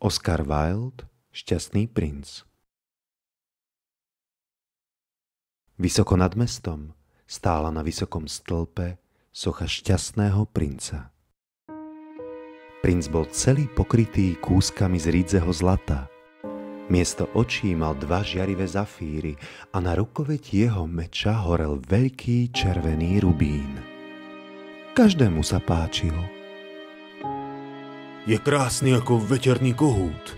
Oscar Wilde, Šťastný princ. Vysoko nad mestom stála na vysokom stĺpe socha šťastného princa. Princ bol celý pokrytý kúskami z rídzeho zlata. Miesto očí mal 2 žiarivé zafíry a na rukoveti jeho meča horel veľký červený rubín. Každému sa páčil. Je krásny ako veterný kohút,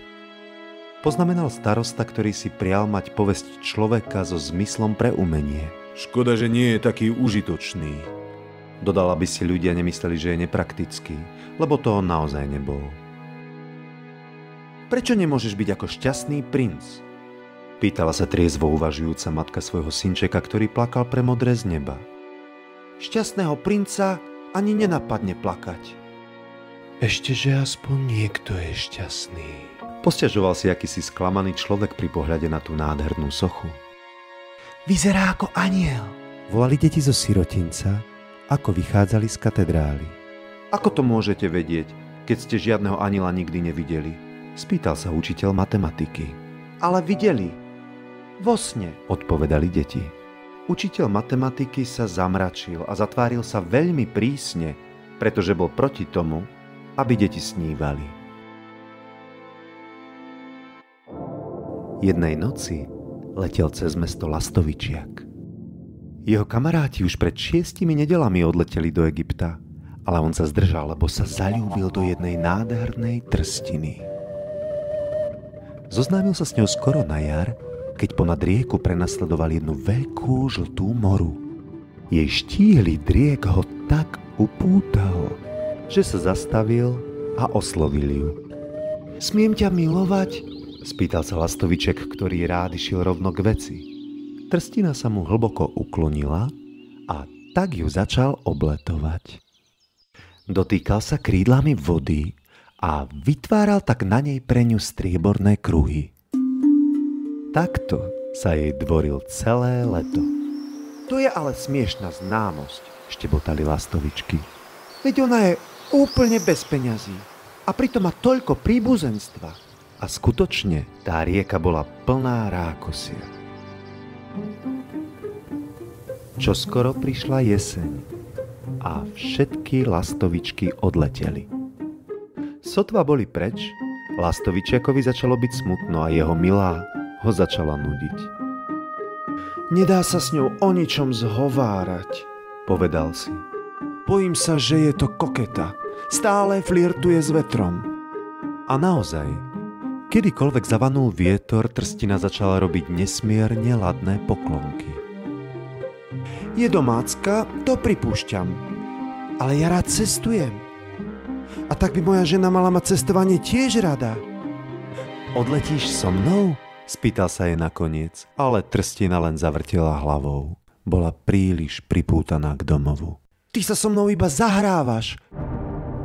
poznamenal starosta, ktorý si prial mať povesť človeka so zmyslom pre umenie. Škoda, že nie je taký užitočný. Dodal, aby si ľudia nemysleli, že je nepraktický, lebo to on naozaj nebol. Prečo nemôžeš byť ako šťastný princ? Pýtala sa triezvo uvažujúca matka svojho synčeka, ktorý plakal pre modré z neba. Šťastného princa ani nenapadne plakať. Ešte, že aspoň niekto je šťastný. Posťažoval si akýsi sklamaný človek pri pohľade na tú nádhernú sochu. Vyzerá ako anjel, volali deti zo sirotinca, ako vychádzali z katedrály. Ako to môžete vedieť, keď ste žiadneho anjela nikdy nevideli? Spýtal sa učiteľ matematiky. Ale videli. Vo sne, odpovedali deti. Učiteľ matematiky sa zamračil a zatváril sa veľmi prísne, pretože bol proti tomu, aby deti snívali. Jednej noci letel cez mesto lastovičiak. Jeho kamaráti už pred 6 nedeľami odleteli do Egypta, ale on sa zdržal, lebo sa zaľúbil do jednej nádhernej trstiny. Zoznámil sa s ňou skoro na jar, keď ponad rieku prenasledoval jednu veľkú žltú moru. Jej štíhly driek ho tak upútal, že sa zastavil a oslovil ju. Smiem ťa milovať? Spýtal sa lastoviček, ktorý rád išiel rovno k veci. Trstina sa mu hlboko uklonila a tak ju začal obletovať. Dotýkal sa krídlami vody a vytváral tak na nej pre ňu strieborné kruhy. Takto sa jej dvoril celé leto. To je ale smiešná známosť, štebotali lastovičky. Veď ona je úplne bez peňazí a pritom má toľko príbuzenstva. A skutočne tá rieka bola plná rákosia. Čoskoro prišla jeseň a všetky lastovičky odleteli. Sotva boli preč, lastovičiakovi začalo byť smutno a jeho milá ho začala nudiť. Nedá sa s ňou o ničom zhovárať, povedal si. Bojím sa, že je to koketa. Stále flirtuje s vetrom. A naozaj, kedykoľvek zavanul vietor, trstina začala robiť nesmierne ladné poklonky. Je domácka, to pripúšťam. Ale ja rád cestujem. A tak by moja žena mala mať cestovanie tiež rada. Odletíš so mnou? Spýtal sa jej nakoniec, ale trstina len zavrtela hlavou. Bola príliš pripútaná k domovu. Ty sa so mnou iba zahrávaš,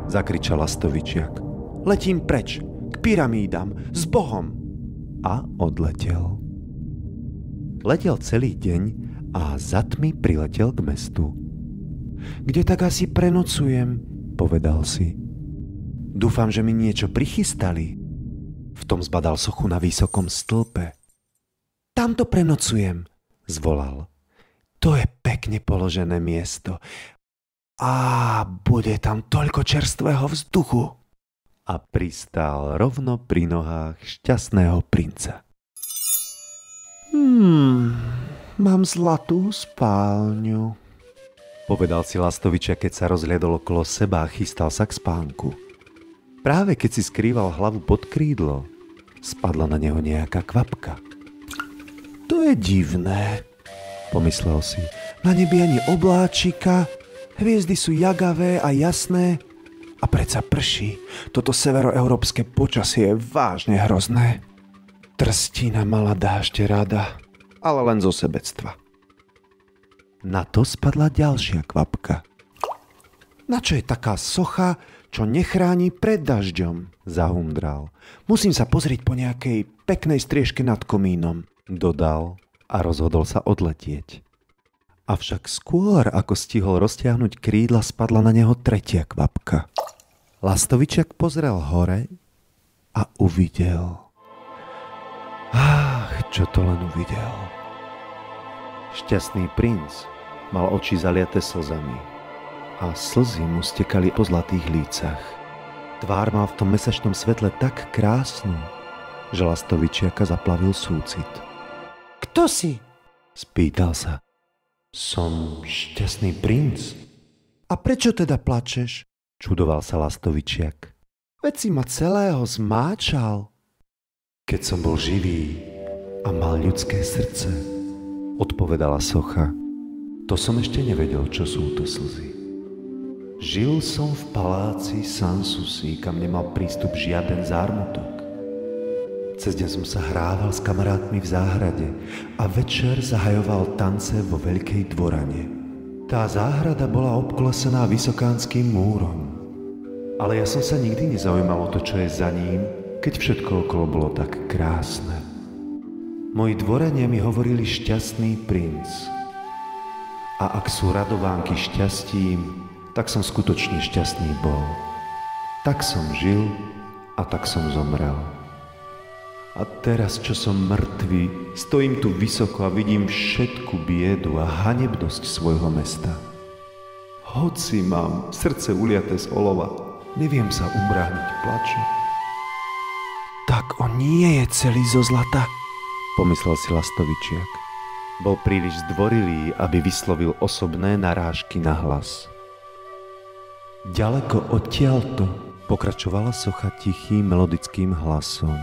zakričal lastovičiak. Letím preč, k pyramídam, s Bohom. A odletel. Letel celý deň a za tmy priletel k mestu. Kde tak asi prenocujem, povedal si. Dúfam, že mi niečo prichystali. V tom zbadal sochu na vysokom stĺpe. Tamto prenocujem, zvolal. To je pekne položené miesto. A bude tam toľko čerstvého vzduchu. A pristál rovno pri nohách šťastného princa. Mám zlatú spálňu, povedal si lastovičia, keď sa rozhliadol okolo seba a chystal sa k spánku. Práve keď si skrýval hlavu pod krídlo, spadla na neho nejaká kvapka. To je divné, pomyslel si. Na nebi ani obláčika, hviezdy sú jagavé a jasné a predsa prší. Toto severoeurópske počasie je vážne hrozné. Trstina mala dážď rada, ale len zo sebectva. Na to spadla ďalšia kvapka. Na čo je taká socha, čo nechráni pred dažďom? Zahumdral. Musím sa pozrieť po nejakej peknej striežke nad komínom, dodal a rozhodol sa odletieť. Avšak skôr, ako stihol roztiahnuť krídla, spadla na neho tretia kvapka. Lastovičiak pozrel hore a a uvidel. Ach, čo to len uvidel. Šťastný princ mal oči zaliate slzami a slzy mu stekali po zlatých lícach. Tvár mal v tom mesačnom svetle tak krásnu, že lastovičiaka zaplavil súcit. Kto si? Spýtal sa. Som šťastný princ. A prečo teda plačeš? Čudoval sa lastovičiak. Veď si ma celého zmáčal. Keď som bol živý a mal ľudské srdce, odpovedala socha. To som ešte nevedel, čo sú to slzy. Žil som v paláci Sanssouci, kam nemal prístup žiaden zármutok. Cez deň som sa hrával s kamarátmi v záhrade a večer zahajoval tance vo veľkej dvorane. Tá záhrada bola obklesená vysokánskym múrom, ale ja som sa nikdy nezaujímal o to, čo je za ním, keď všetko okolo bolo tak krásne. Moji dvorania mi hovorili šťastný princ. A ak sú radovánky šťastím, tak som skutočne šťastný bol. Tak som žil a tak som zomrel. A teraz, čo som mŕtvý, stojím tu vysoko a vidím všetku biedu a hanebnosť svojho mesta. Hoci mám srdce uliaté z olova, neviem sa ubrániť plaču. Tak on nie je celý zo zlata, pomyslel si lastovičiak. Bol príliš zdvorilý, aby vyslovil osobné narážky na hlas. Ďaleko odtiaľto, pokračovala socha tichým melodickým hlasom.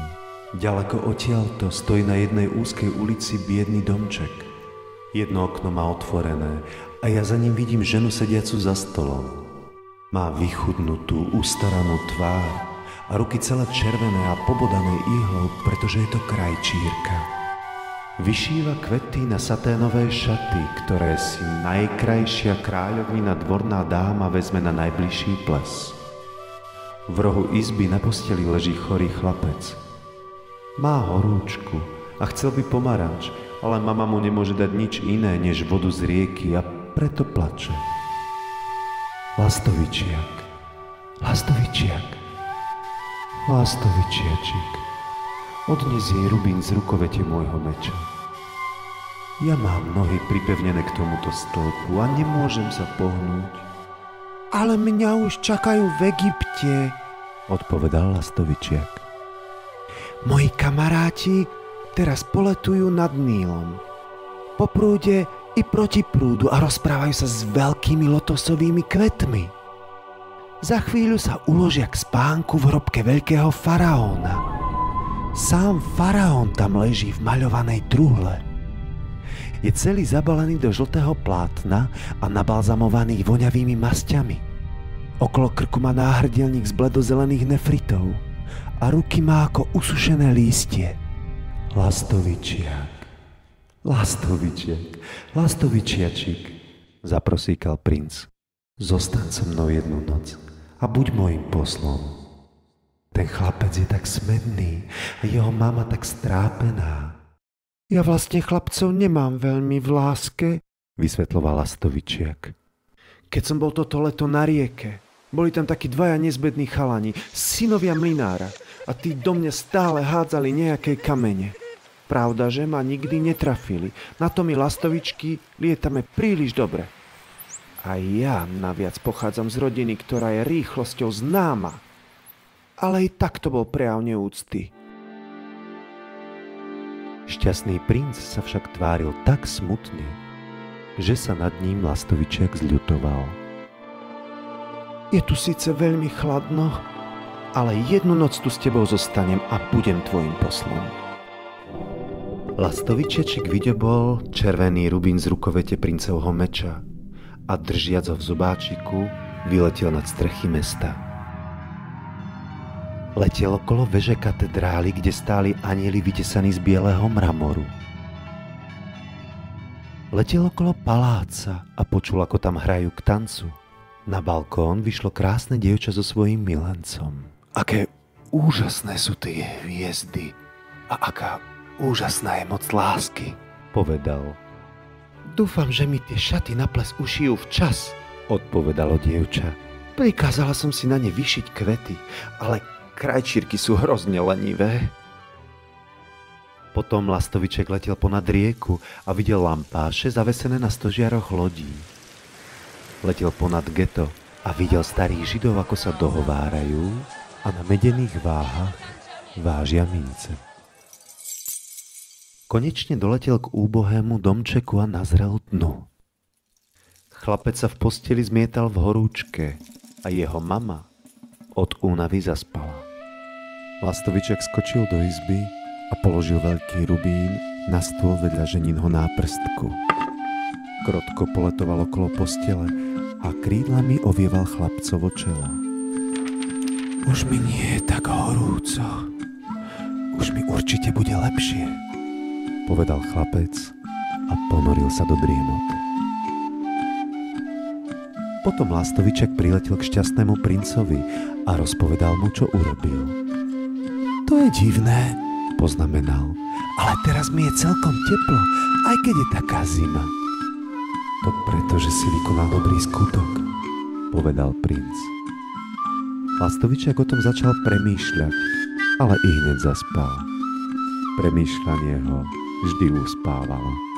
Ďaleko odtiaľto stojí na jednej úzkej ulici biedný domček. Jedno okno má otvorené a ja za ním vidím ženu sediacu za stolom. Má vychudnutú, ustaranú tvár a ruky celé červené a pobodané ihlou, pretože je to krajčírka. Vyšíva kvety na saténové šaty, ktoré si najkrajšia kráľovina dvorná dáma vezme na najbližší ples. V rohu izby na posteli leží chorý chlapec. Má horúčku a chcel by pomaranč, ale mama mu nemôže dať nič iné než vodu z rieky a preto plače. Lastovičiak, lastovičiak, lastovičiačik, odnes jej rubín z rukovete môjho meča. Ja mám nohy pripevnené k tomuto stĺpu a nemôžem sa pohnúť. Ale mňa už čakajú v Egypte, odpovedal lastovičiak. Moji kamaráti teraz poletujú nad Nílom. Po prúde i proti prúdu a rozprávajú sa s veľkými lotosovými kvetmi. Za chvíľu sa uložia k spánku v hrobke veľkého faraóna. Sám faraón tam leží v maľovanej truhle. Je celý zabalený do žltého plátna a nabalzamovaný voňavými masťami. Okolo krku má náhrdelník z bledozelených nefritov a ruky má ako usušené lístie. Lastovičiak, lastovičiak, lastovičiačik, zaprosíkal princ. Zostaň so mnou jednu noc a buď môjim poslom. Ten chlapec je tak smedný a jeho mama tak strápená. Ja vlastne chlapcov nemám veľmi v láske, vysvetloval lastovičiak. Keď som bol toto leto na rieke, boli tam takí dvaja nezbední chalani, synovia mlynára, a tí do mňa stále hádzali nejaké kamene. Pravda, že ma nikdy netrafili. Na to my lastovičky lietame príliš dobre. A ja naviac pochádzam z rodiny, ktorá je rýchlosťou známa. Ale i tak to bol prejav neúcty. Šťastný princ sa však tváril tak smutne, že sa nad ním lastovičiak zľutoval. Je tu síce veľmi chladno, ale jednu noc tu s tebou zostanem a budem tvojim poslom. Lastovičiačik vydobol červený rubín z rukovete princovho meča a držiac ho v zobáčiku vyletel nad strechy mesta. Letel okolo veže katedrály, kde stáli anjeli vytesaní z bieleho mramoru. Letel okolo paláca a počul, ako tam hrajú k tancu. Na balkón vyšlo krásne dievča so svojím milencom. Aké úžasné sú tie hviezdy a aká úžasná je moc lásky, povedal. Dúfam, že mi tie šaty na ples ušijú včas, odpovedalo dievča. Prikázala som si na ne vyšiť kvety, ale krajčírky sú hrozne lenivé. Potom lastoviček letel ponad rieku a videl lampáše zavesené na stožiaroch lodí. Letel ponad geto a videl starých Židov, ako sa dohovárajú a na medených váhach vážia mince. Konečne doletel k úbohému domčeku a nazrel dnu. Chlapec sa v posteli zmietal v horúčke a jeho mama od únavy zaspala. Lastoviček skočil do izby a položil veľký rubín na stôl vedľa ženinho náprstku. Krotko poletoval okolo postele a krídlami ovieval chlapcovo čelo. Už mi nie je tak horúco. Už mi určite bude lepšie, povedal chlapec a ponoril sa do driemot. Potom lastoviček priletel k šťastnému princovi a rozpovedal mu, čo urobil. To je divné, poznamenal, ale teraz mi je celkom teplo, aj keď je taká zima. To preto, že si vykonal dobrý skutok, povedal princ. Lastoviček o tom začal premýšľať, ale i hneď zaspal. Premýšľanie ho vždy uspávalo.